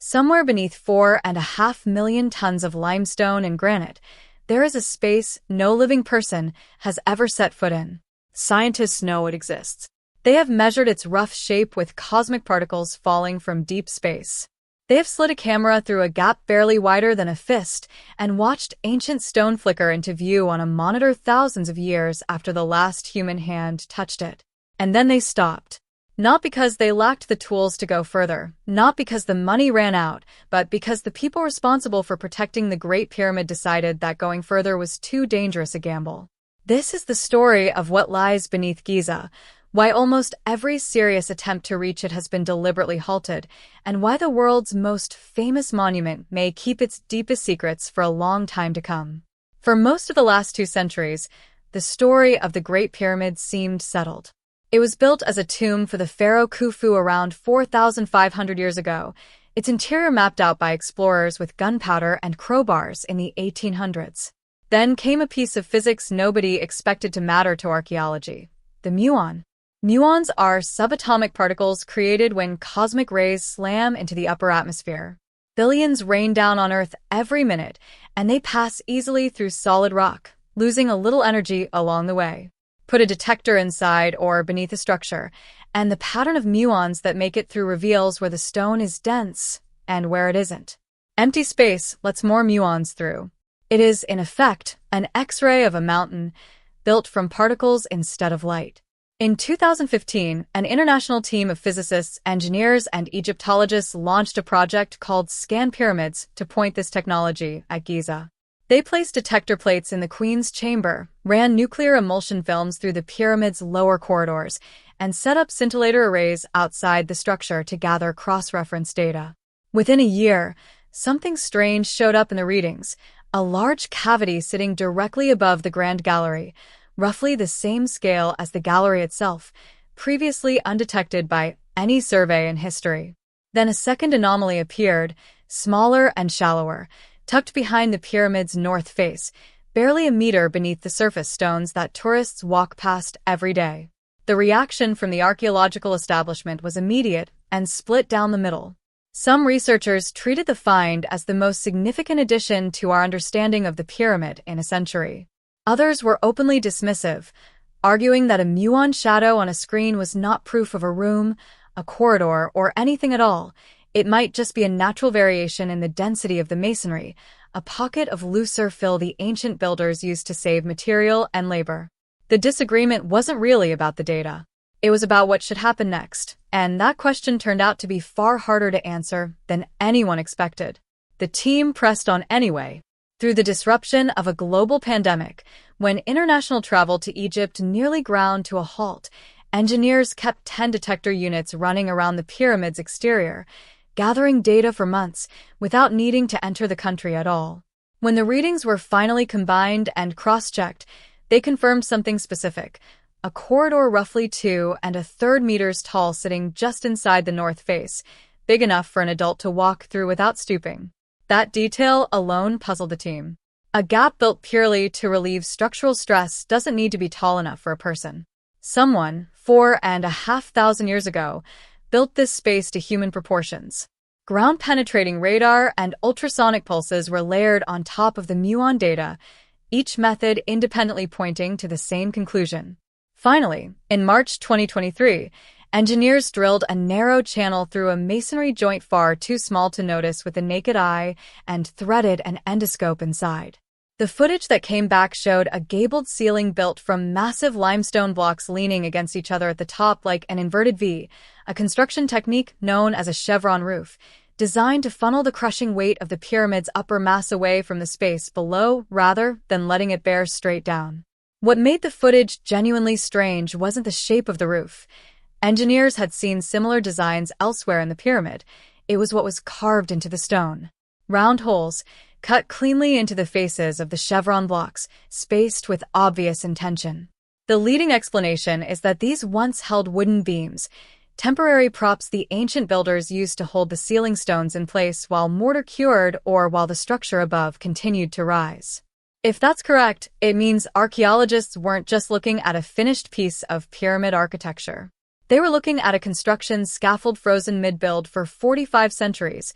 Somewhere beneath 4.5 million tons of limestone and granite, there is a space no living person has ever set foot in. Scientists know it exists. They have measured its rough shape with cosmic particles falling from deep space. They have slid a camera through a gap barely wider than a fist and watched ancient stone flicker into view on a monitor thousands of years after the last human hand touched it. And then they stopped. Not because they lacked the tools to go further, not because the money ran out, but because the people responsible for protecting the Great Pyramid decided that going further was too dangerous a gamble. This is the story of what lies beneath Giza, why almost every serious attempt to reach it has been deliberately halted, and why the world's most famous monument may keep its deepest secrets for a long time to come. For most of the last 2 centuries, the story of the Great Pyramid seemed settled. It was built as a tomb for the pharaoh Khufu around 4,500 years ago, its interior mapped out by explorers with gunpowder and crowbars in the 1800s. Then came a piece of physics nobody expected to matter to archaeology: the muon. Muons are subatomic particles created when cosmic rays slam into the upper atmosphere. Billions rain down on Earth every minute, and they pass easily through solid rock, losing a little energy along the way. Put a detector inside or beneath a structure, and the pattern of muons that make it through reveals where the stone is dense and where it isn't. Empty space lets more muons through. It is, in effect, an X-ray of a mountain built from particles instead of light. In 2015, an international team of physicists, engineers, and Egyptologists launched a project called Scan Pyramids to point this technology at Giza. They placed detector plates in the Queen's chamber, ran nuclear emulsion films through the pyramid's lower corridors, and set up scintillator arrays outside the structure to gather cross-reference data. Within a year, something strange showed up in the readings: a large cavity sitting directly above the Grand Gallery, roughly the same scale as the gallery itself, previously undetected by any survey in history. Then a second anomaly appeared, smaller and shallower, tucked behind the pyramid's north face, barely a meter beneath the surface stones that tourists walk past every day. The reaction from the archaeological establishment was immediate and split down the middle. Some researchers treated the find as the most significant addition to our understanding of the pyramid in a century. Others were openly dismissive, arguing that a muon shadow on a screen was not proof of a room, a corridor, or anything at all. It might just be a natural variation in the density of the masonry, a pocket of looser fill the ancient builders used to save material and labor. The disagreement wasn't really about the data. It was about what should happen next, and that question turned out to be far harder to answer than anyone expected. The team pressed on anyway. Through the disruption of a global pandemic, when international travel to Egypt nearly ground to a halt, engineers kept 10 detector units running around the pyramid's exterior, gathering data for months without needing to enter the country at all. When the readings were finally combined and cross-checked, they confirmed something specific: a corridor roughly 2.3 meters tall sitting just inside the north face, big enough for an adult to walk through without stooping. That detail alone puzzled the team. A gap built purely to relieve structural stress doesn't need to be tall enough for a person. Someone, 4,500 years ago, built this space to human proportions. Ground-penetrating radar and ultrasonic pulses were layered on top of the muon data, each method independently pointing to the same conclusion. Finally, in March 2023, engineers drilled a narrow channel through a masonry joint far too small to notice with the naked eye and threaded an endoscope inside. The footage that came back showed a gabled ceiling built from massive limestone blocks leaning against each other at the top like an inverted V, a construction technique known as a chevron roof, designed to funnel the crushing weight of the pyramid's upper mass away from the space below rather than letting it bear straight down. What made the footage genuinely strange wasn't the shape of the roof. Engineers had seen similar designs elsewhere in the pyramid. It was what was carved into the stone. Round holes, cut cleanly into the faces of the chevron blocks, spaced with obvious intention. The leading explanation is that these once held wooden beams, temporary props the ancient builders used to hold the ceiling stones in place while mortar cured or while the structure above continued to rise. If that's correct, it means archaeologists weren't just looking at a finished piece of pyramid architecture. They were looking at a construction scaffold frozen mid-build for 45 centuries,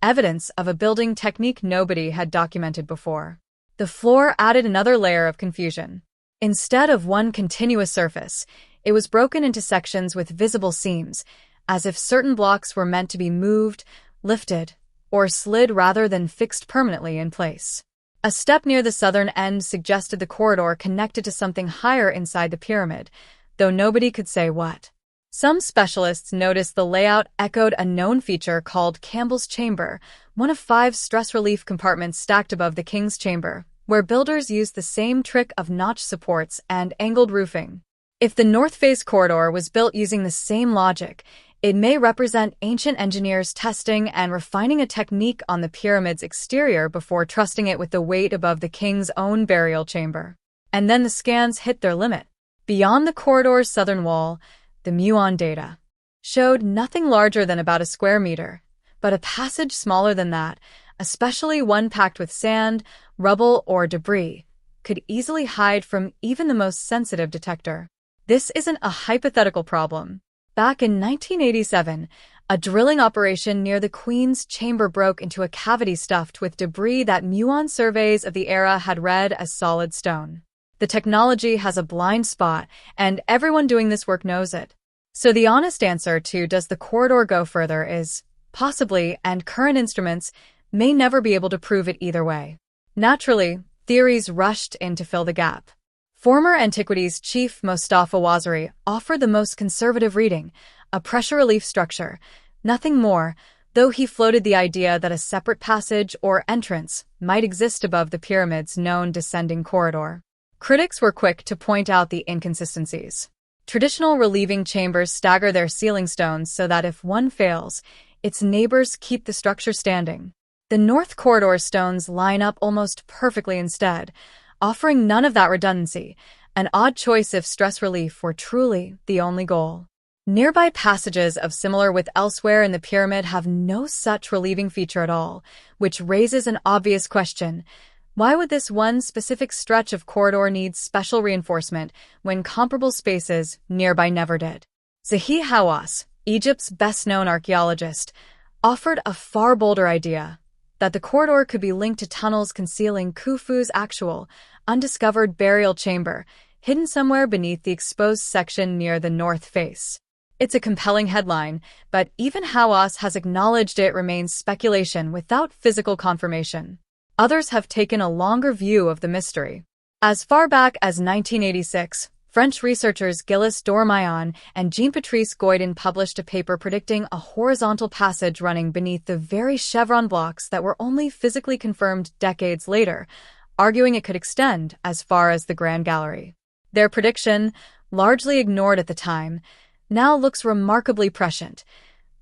evidence of a building technique nobody had documented before. The floor added another layer of confusion. Instead of one continuous surface, it was broken into sections with visible seams, as if certain blocks were meant to be moved, lifted, or slid rather than fixed permanently in place. A step near the southern end suggested the corridor connected to something higher inside the pyramid, though nobody could say what. Some specialists noticed the layout echoed a known feature called Campbell's Chamber, one of 5 stress relief compartments stacked above the king's chamber, where builders used the same trick of notch supports and angled roofing. If the north face corridor was built using the same logic, it may represent ancient engineers testing and refining a technique on the pyramid's exterior before trusting it with the weight above the king's own burial chamber. And then the scans hit their limit. Beyond the corridor's southern wall, the muon data showed nothing larger than about a square meter, but a passage smaller than that, especially one packed with sand, rubble, or debris, could easily hide from even the most sensitive detector. This isn't a hypothetical problem. Back in 1987, a drilling operation near the Queen's chamber broke into a cavity stuffed with debris that muon surveys of the era had read as solid stone. The technology has a blind spot, and everyone doing this work knows it. So the honest answer to does the corridor go further is possibly, and current instruments may never be able to prove it either way. Naturally, theories rushed in to fill the gap. Former Antiquities chief Mostafa Waziri offered the most conservative reading, a pressure relief structure, nothing more, though he floated the idea that a separate passage or entrance might exist above the pyramid's known descending corridor. Critics were quick to point out the inconsistencies. Traditional relieving chambers stagger their ceiling stones so that if one fails, its neighbors keep the structure standing. The north corridor stones line up almost perfectly instead, offering none of that redundancy, an odd choice if stress relief were truly the only goal. Nearby passages of similar width elsewhere in the pyramid have no such relieving feature at all, which raises an obvious question. Why would this one specific stretch of corridor need special reinforcement when comparable spaces nearby never did? Zahi Hawass, Egypt's best-known archaeologist, offered a far bolder idea, that the corridor could be linked to tunnels concealing Khufu's actual, undiscovered burial chamber, hidden somewhere beneath the exposed section near the north face. It's a compelling headline, but even Hawass has acknowledged it remains speculation without physical confirmation. Others have taken a longer view of the mystery. As far back as 1986, French researchers Gilles Dormayon and Jean-Patrice Goydon published a paper predicting a horizontal passage running beneath the very chevron blocks that were only physically confirmed decades later, arguing it could extend as far as the Grand Gallery. Their prediction, largely ignored at the time, now looks remarkably prescient,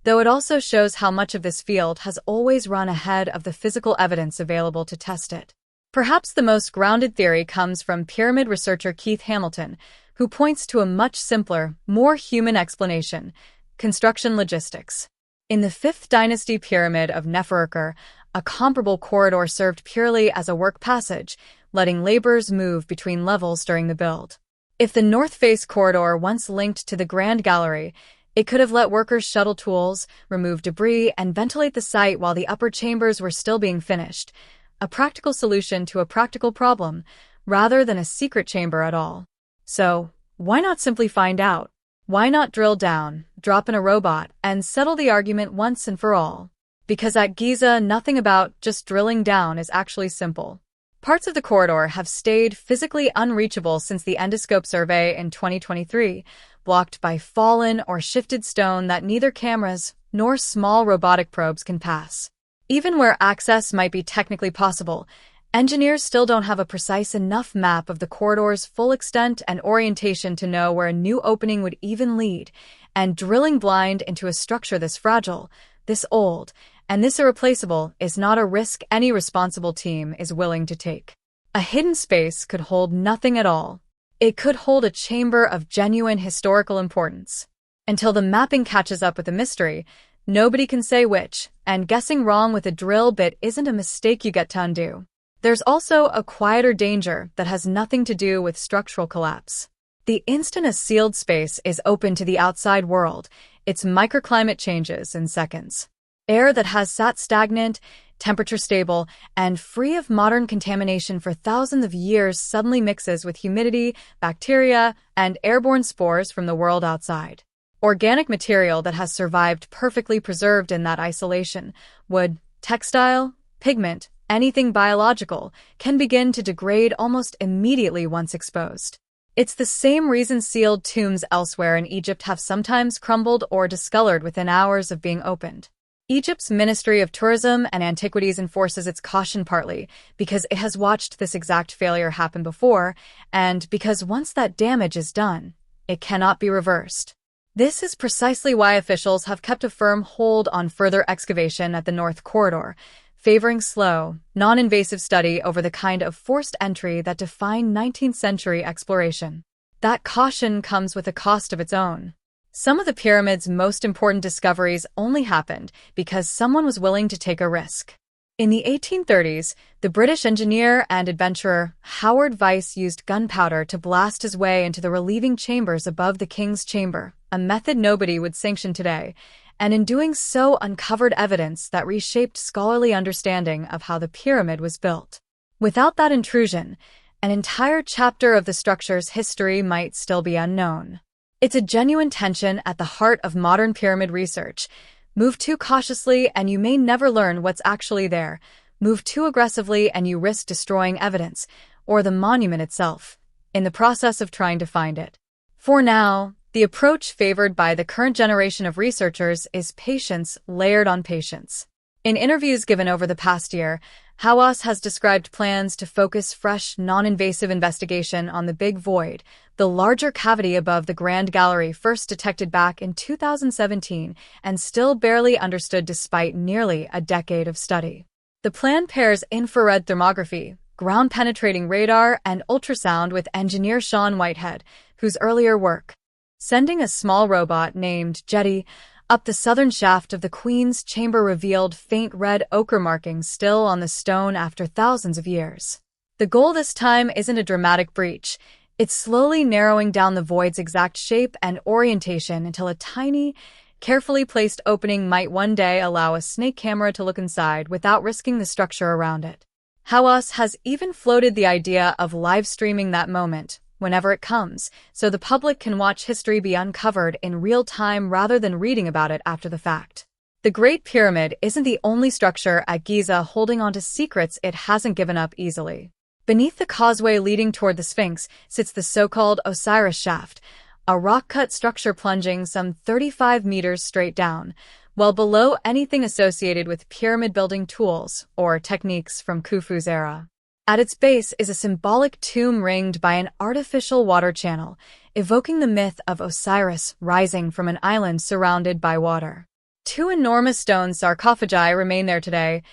though it also shows how much of this field has always run ahead of the physical evidence available to test it. Perhaps the most grounded theory comes from pyramid researcher Keith Hamilton, who points to a much simpler, more human explanation: construction logistics. In the 5th dynasty pyramid of Neferukar, a comparable corridor served purely as a work passage, letting laborers move between levels during the build. If the north face corridor once linked to the Grand Gallery, it could have let workers shuttle tools, remove debris, and ventilate the site while the upper chambers were still being finished. A practical solution to a practical problem, rather than a secret chamber at all. So, why not simply find out? Why not drill down, drop in a robot, and settle the argument once and for all? Because at Giza, nothing about just drilling down is actually simple. Parts of the corridor have stayed physically unreachable since the endoscope survey in 2023, blocked by fallen or shifted stone that neither cameras nor small robotic probes can pass. Even where access might be technically possible, engineers still don't have a precise enough map of the corridor's full extent and orientation to know where a new opening would even lead, and drilling blind into a structure this fragile, this old, and this irreplaceable is not a risk any responsible team is willing to take. A hidden space could hold nothing at all. It could hold a chamber of genuine historical importance. Until the mapping catches up with the mystery, nobody can say which, and guessing wrong with a drill bit isn't a mistake you get to undo. There's also a quieter danger that has nothing to do with structural collapse. The instant a sealed space is open to the outside world, its microclimate changes in seconds. Air that has sat stagnant, temperature stable, and free of modern contamination for thousands of years suddenly mixes with humidity, bacteria, and airborne spores from the world outside. Organic material that has survived perfectly preserved in that isolation, wood, textile, pigment, anything biological, can begin to degrade almost immediately once exposed. It's the same reason sealed tombs elsewhere in Egypt have sometimes crumbled or discolored within hours of being opened. Egypt's Ministry of Tourism and Antiquities enforces its caution partly because it has watched this exact failure happen before, and because once that damage is done, it cannot be reversed. This is precisely why officials have kept a firm hold on further excavation at the North Corridor, favoring slow, non-invasive study over the kind of forced entry that defined 19th-century exploration. That caution comes with a cost of its own. Some of the pyramid's most important discoveries only happened because someone was willing to take a risk. In the 1830s, the British engineer and adventurer Howard Vyse used gunpowder to blast his way into the relieving chambers above the king's chamber, a method nobody would sanction today, and in doing so uncovered evidence that reshaped scholarly understanding of how the pyramid was built. Without that intrusion, an entire chapter of the structure's history might still be unknown. It's a genuine tension at the heart of modern pyramid research. Move too cautiously and you may never learn what's actually there. Move too aggressively and you risk destroying evidence, or the monument itself, in the process of trying to find it. For now, the approach favored by the current generation of researchers is patience layered on patience. In interviews given over the past year, Hawass has described plans to focus fresh, non-invasive investigation on the Big Void, the larger cavity above the Grand Gallery first detected back in 2017 and still barely understood despite nearly a decade of study. The plan pairs infrared thermography, ground-penetrating radar, and ultrasound with engineer Sean Whitehead, whose earlier work, sending a small robot named JRE up the southern shaft of the Queen's chamber revealed faint red ochre markings still on the stone after thousands of years. The goal this time isn't a dramatic breach. It's slowly narrowing down the void's exact shape and orientation until a tiny, carefully placed opening might one day allow a snake camera to look inside without risking the structure around it. Hawass has even floated the idea of live streaming that moment, whenever it comes, so the public can watch history be uncovered in real time rather than reading about it after the fact. The Great Pyramid isn't the only structure at Giza holding on to secrets it hasn't given up easily. Beneath the causeway leading toward the Sphinx sits the so-called Osiris Shaft, a rock-cut structure plunging some 35 meters straight down, while below anything associated with pyramid-building tools or techniques from Khufu's era. At its base is a symbolic tomb ringed by an artificial water channel, evoking the myth of Osiris rising from an island surrounded by water. Two enormous stone sarcophagi remain there today,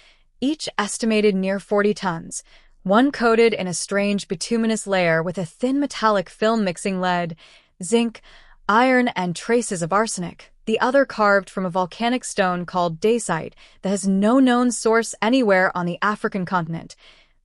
each estimated near 40 tons, one coated in a strange bituminous layer with a thin metallic film mixing lead, zinc, iron, and traces of arsenic, the other carved from a volcanic stone called dacite that has no known source anywhere on the African continent,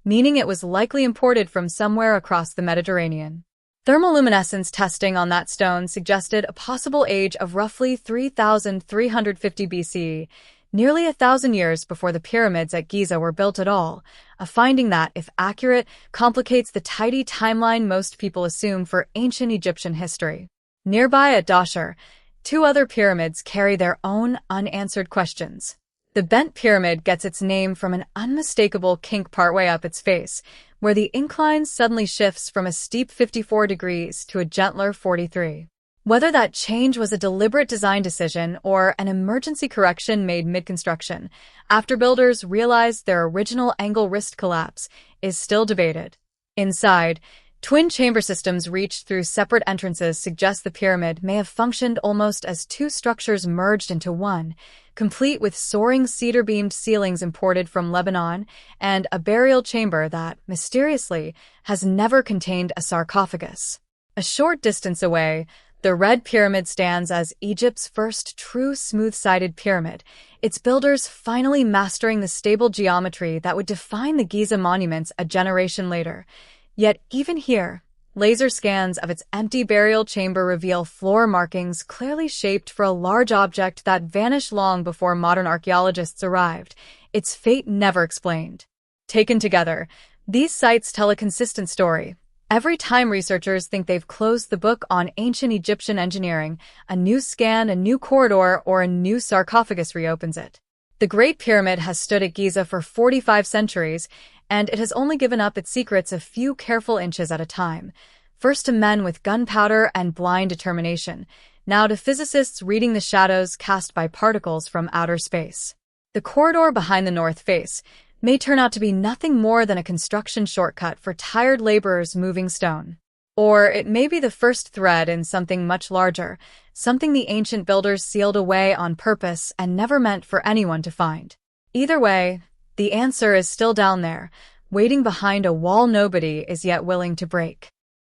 meaning it was likely imported from somewhere across the Mediterranean. Thermoluminescence testing on that stone suggested a possible age of roughly 3,350 BCE, nearly 1,000 years before the pyramids at Giza were built at all, a finding that, if accurate, complicates the tidy timeline most people assume for ancient Egyptian history. Nearby at Dahshur, two other pyramids carry their own unanswered questions. The bent pyramid gets its name from an unmistakable kink partway up its face, where the incline suddenly shifts from a steep 54 degrees to a gentler 43. Whether that change was a deliberate design decision or an emergency correction made mid-construction, after builders realized their original angle risked collapse, is still debated. Inside, twin chamber systems reached through separate entrances suggest the pyramid may have functioned almost as two structures merged into one, complete with soaring cedar-beamed ceilings imported from Lebanon and a burial chamber that, mysteriously, has never contained a sarcophagus. A short distance away, the Red Pyramid stands as Egypt's first true smooth-sided pyramid, its builders finally mastering the stable geometry that would define the Giza monuments a generation later. Yet even here, Laser scans of its empty burial chamber reveal floor markings clearly shaped for a large object that vanished long before modern archaeologists arrived, its fate never explained. Taken together, these sites tell a consistent story. Every time researchers think they've closed the book on ancient Egyptian engineering, a new scan, a new corridor, or a new sarcophagus reopens it. The Great Pyramid has stood at Giza for 45 centuries, and it has only given up its secrets a few careful inches at a time. First to men with gunpowder and blind determination, now to physicists reading the shadows cast by particles from outer space. The corridor behind the north face may turn out to be nothing more than a construction shortcut for tired laborers moving stone. Or it may be the first thread in something much larger, something the ancient builders sealed away on purpose and never meant for anyone to find. Either way, the answer is still down there, waiting behind a wall nobody is yet willing to break.